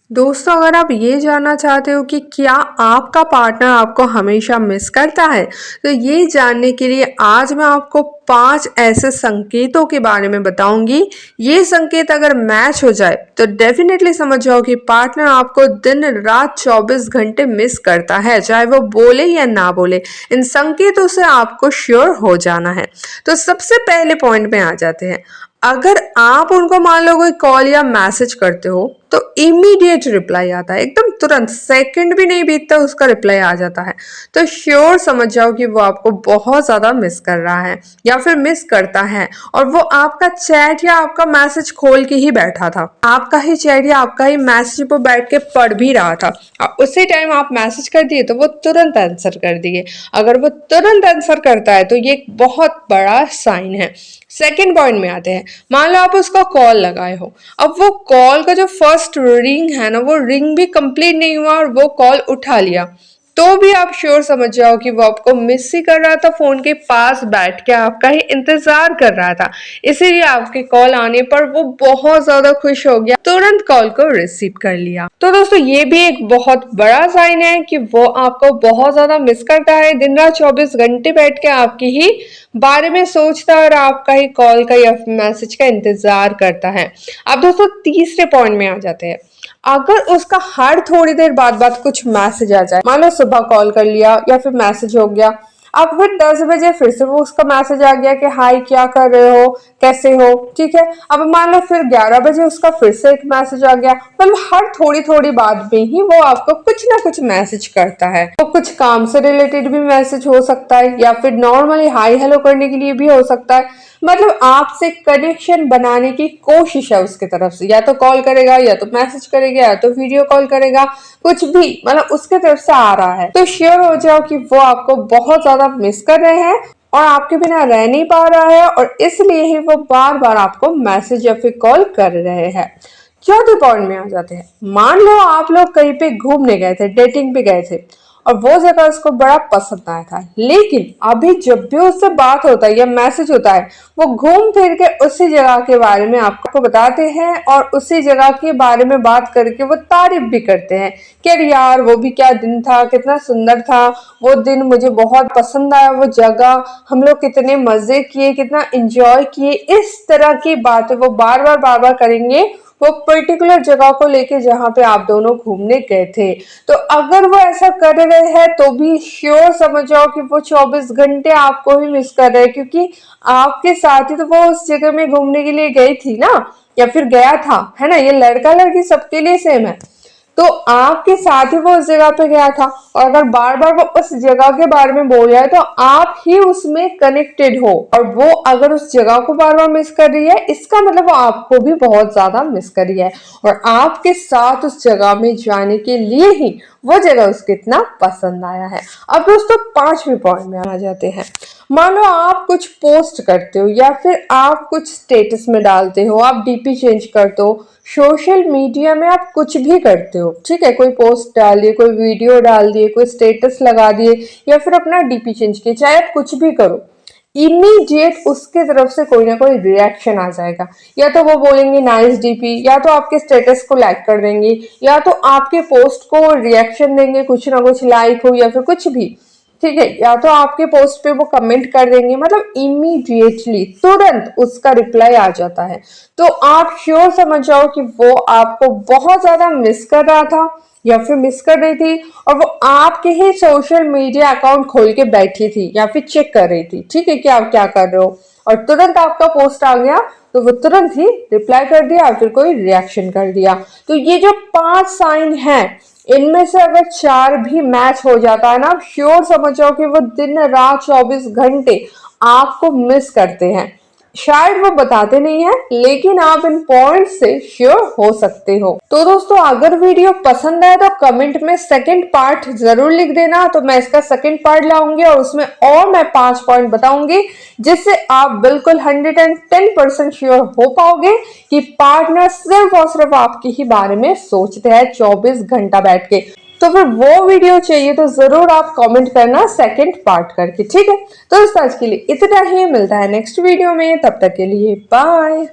दोस्तों, अगर आप ये जानना चाहते हो कि क्या आपका पार्टनर आपको हमेशा मिस करता है, तो ये जानने के लिए आज मैं आपको 5 ऐसे संकेतों के बारे में बताऊंगी। ये संकेत अगर मैच हो जाए तो डेफिनेटली समझ जाओ कि पार्टनर आपको दिन रात 24 घंटे मिस करता है, चाहे वो बोले या ना बोले। इन संकेतों से आपको श्योर हो जाना है। तो सबसे पहले पॉइंट में आ जाते हैं। अगर आप उनको मान लो कोई कॉल या मैसेज करते हो तो इमीडिएट रिप्लाई आता है, एकदम तुरंत, सेकंड भी नहीं बीतता उसका रिप्लाई आ जाता है। तो श्योर समझ जाओ कि वो आपको बहुत ज्यादा मिस कर रहा है या फिर मिस करता है, और वो आपका चैट या आपका मैसेज खोल के ही बैठा था, आपका ही चैट या आपका ही मैसेज पर बैठ के पढ़ भी रहा था। उसी टाइम आप मैसेज कर दिए तो वो तुरंत आंसर कर दिए। अगर वो तुरंत आंसर करता है तो ये एक बहुत बड़ा साइन है। सेकेंड पॉइंट में आते हैं। मान लो आप उसका कॉल लगाए हो, अब वो कॉल का जो फर्स्ट रिंग है ना, वो रिंग भी कंप्लीट नहीं हुआ और वो कॉल उठा लिया, तो भी आप श्योर समझ जाओ कि वो आपको मिस ही कर रहा था, फोन के पास बैठ के आपका ही इंतजार कर रहा था। इसीलिए आपके कॉल आने पर वो बहुत ज्यादा खुश हो गया, तुरंत कॉल को रिसीव कर लिया। तो दोस्तों, ये भी एक बहुत बड़ा साइन है कि वो आपको बहुत ज्यादा मिस करता है, दिन रात 24 घंटे बैठ के आपकी ही बारे में सोचता है और आपका ही कॉल का या मैसेज का इंतजार करता है। अब दोस्तों, तीसरे पॉइंट में आ जाते हैं। अगर उसका हर थोड़ी देर बाद कुछ मैसेज आ जाए, मान लो सुबह कॉल कर लिया या फिर मैसेज हो गया, अब फिर 10 बजे फिर से वो उसका मैसेज आ गया कि हाय क्या कर रहे हो, कैसे हो, ठीक है। अब मान लो फिर 11 बजे उसका फिर से एक मैसेज आ गया। मतलब हर थोड़ी थोड़ी बात में ही वो आपको कुछ ना कुछ मैसेज करता है। तो कुछ काम से रिलेटेड भी मैसेज हो सकता है या फिर नॉर्मली हाय हेलो करने के लिए भी हो सकता है। मतलब आपसे कनेक्शन बनाने की कोशिश है उसके तरफ से, या तो कॉल करेगा या तो मैसेज करेगा या तो वीडियो कॉल करेगा, कुछ भी, मतलब उसके तरफ से आ रहा है। तो श्योर हो जाओ कि वो आपको बहुत ज्यादा मिस कर रहे हैं और आपके बिना रह नहीं पा रहा है, और इसलिए ही वो बार बार आपको मैसेज या फिर कॉल कर रहे हैं। चौथे पॉइंट में आ जाते हैं। मान लो आप लोग कहीं पे घूमने गए थे, डेटिंग पे गए थे, और वो जगह उसको बड़ा पसंद आया था, लेकिन अभी जब भी उससे बात होता है या मैसेज होता है, वो घूम फिर के उसी जगह के बारे में आपको बताते हैं और उसी जगह के बारे में बात करके वो तारीफ भी करते हैं कि अरे यार वो भी क्या दिन था, कितना सुंदर था वो दिन, मुझे बहुत पसंद आया वो जगह, हम लोग कितने मजे किए, कितना एंजॉय किए। इस तरह की बातें वो बार बार करेंगे, वो पर्टिकुलर जगह को लेके जहाँ पे आप दोनों घूमने गए थे। तो अगर वो ऐसा कर रहे हैं तो भी श्योर समझ जाओ कि वो 24 घंटे आपको ही मिस कर रहे हैं, क्योंकि आपके साथ ही तो वो उस जगह में घूमने के लिए गई थी ना, या फिर गया था, है ना। ये लड़का लड़की सबके लिए सेम है। तो आपके साथ ही वो उस जगह पे गया था, और अगर बार बार वो उस जगह के बारे में बोल रहा है तो आप ही उसमें कनेक्टेड हो, और वो अगर उस जगह को बार बार मिस कर रही है, इसका मतलब वो आपको भी बहुत ज्यादा मिस कर रही है, और आपके साथ उस जगह में जाने के लिए ही वो जगह उसको इतना पसंद आया है। अब दोस्तों, 5वें पॉइंट में आ जाते हैं। मान लो आप कुछ पोस्ट करते हो या फिर आप कुछ स्टेटस में डालते हो, आप डीपी चेंज करते हो, सोशल मीडिया में आप कुछ भी करते हो, ठीक है, कोई पोस्ट डाल दिए, कोई वीडियो डाल दिए, कोई स्टेटस लगा दिए, या फिर अपना डीपी चेंज किए, चाहे आप कुछ भी करो, इमीडिएट उसके तरफ से कोई ना कोई रिएक्शन आ जाएगा। या तो वो बोलेंगे नाइस डीपी, या तो आपके स्टेटस को लाइक कर देंगे, या तो आपके पोस्ट को रिएक्शन देंगे, कुछ ना कुछ लाइक हो या फिर कुछ भी, ठीक है, या तो आपके पोस्ट पे वो कमेंट कर देंगे। मतलब इमीडिएटली तुरंत उसका रिप्लाई आ जाता है। तो आप श्योर समझ जाओ कि वो आपको बहुत ज्यादा मिस कर रहा था या फिर मिस कर रही थी, और वो आपके ही सोशल मीडिया अकाउंट खोल के बैठी थी या फिर चेक कर रही थी, ठीक है, कि आप क्या कर रहे हो, और तुरंत आपका पोस्ट आ गया तो वो तुरंत ही रिप्लाई कर दिया, फिर कोई रिएक्शन कर दिया। तो ये जो 5 साइन है, इनमें से अगर 4 भी मैच हो जाता है ना, आप श्योर समझ जाओ कि वो दिन रात 24 घंटे आपको मिस करते हैं। शायद वो बताते नहीं है, लेकिन आप इन पॉइंट से श्योर हो सकते हो। तो दोस्तों, अगर वीडियो पसंद आए तो कमेंट में सेकंड पार्ट जरूर लिख देना, तो मैं इसका सेकंड पार्ट लाऊंगी और उसमें और मैं 5 पॉइंट बताऊंगी, जिससे आप बिल्कुल 110% श्योर हो पाओगे कि पार्टनर सिर्फ और सिर्फ आपके ही बारे में सोचते हैं 24 घंटा बैठ के। तो फिर वो वीडियो चाहिए तो जरूर आप कमेंट करना सेकंड पार्ट करके, ठीक है। तो दोस्तों, आज के लिए इतना ही, मिलता है नेक्स्ट वीडियो में, तब तक के लिए बाय।